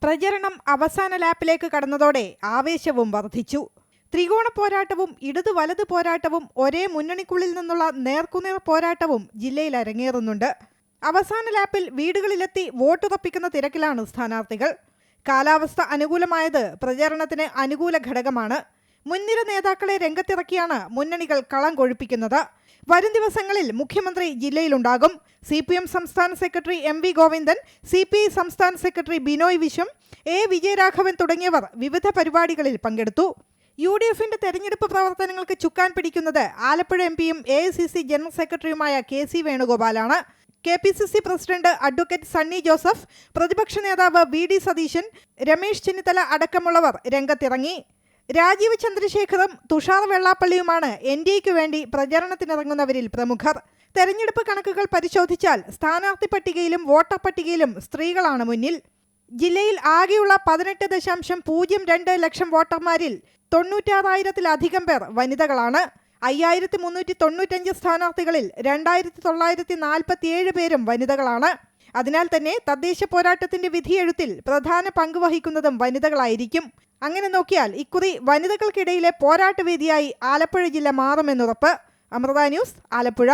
പ്രചരണം അവസാന ലാപ്പിലേക്ക് കടന്നതോടെ ആവേശവും വർദ്ധിച്ചു. ത്രികോണ പോരാട്ടവും ഇടതു വലത് പോരാട്ടവും ഒരേ മുന്നണിക്കുള്ളിൽ നിന്നുള്ള നേർക്കുനേർ പോരാട്ടവും ജില്ലയിൽ അരങ്ങേറുന്നുണ്ട്. അവസാന ലാപ്പിൽ വീടുകളിലെത്തി വോട്ടുറപ്പിക്കുന്ന തിരക്കിലാണ് സ്ഥാനാർത്ഥികൾ. കാലാവസ്ഥ അനുകൂലമായത് പ്രചരണത്തിന് അനുകൂല ഘടകമാണ്. മുൻനിര നേതാക്കളെ രംഗത്തിറക്കിയാണ് മുന്നണികൾ കളം കൊഴുപ്പിക്കുന്നത്. വരും ദിവസങ്ങളിൽ മുഖ്യമന്ത്രി ജില്ലയിലുണ്ടാകും. CPM സംസ്ഥാന സെക്രട്ടറി MV ഗോവിന്ദൻ, CPI സംസ്ഥാന സെക്രട്ടറി ബിനോയ് വിശ്വം, A വിജയരാഘവൻ തുടങ്ങിയവർ വിവിധ പരിപാടികളിൽ പങ്കെടുത്തു. UDFന്റെ തെരഞ്ഞെടുപ്പ് പ്രവർത്തനങ്ങൾക്ക് ചുക്കാൻ പിടിക്കുന്നത് ആലപ്പുഴ MPയും AICC ജനറൽ സെക്രട്ടറിയുമായ KC വേണുഗോപാലാണ്. KPCC president advocate Sunny Joseph, പ്രതിപക്ഷ നേതാവ് VD സതീശൻ, രമേശ് ചെന്നിത്തല അടക്കമുള്ളവർ രംഗത്തിറങ്ങി. രാജീവ് ചന്ദ്രശേഖറും തുഷാർ വെള്ളാപ്പള്ളിയുമാണ് NDAയ്ക്ക് വേണ്ടി പ്രചരണത്തിനിറങ്ങുന്നവരിൽ പ്രമുഖർ. തെരഞ്ഞെടുപ്പ് കണക്കുകൾ പരിശോധിച്ചാൽ സ്ഥാനാർത്ഥി പട്ടികയിലും വോട്ടർ പട്ടികയിലും സ്ത്രീകളാണ് മുന്നിൽ. ജില്ലയിൽ ആകെയുള്ള 18.02 ലക്ഷം വോട്ടർമാരിൽ 96,000-ലധികം പേർ വനിതകളാണ്. 5,395 സ്ഥാനാർത്ഥികളിൽ 2,947 പേരും വനിതകളാണ്. അതിനാൽ തന്നെ തദ്ദേശ പോരാട്ടത്തിന്റെ വിധിയെഴുത്തിൽ പ്രധാന പങ്ക് വഹിക്കുന്നതും വനിതകളായിരിക്കും. അങ്ങനെ നോക്കിയാൽ ഇക്കുറി വനിതകൾക്കിടയിലെ പോരാട്ടവേദിയായി ആലപ്പുഴ ജില്ല മാറുമെന്നുറപ്പ്. അമൃത ന്യൂസ്, ആലപ്പുഴ.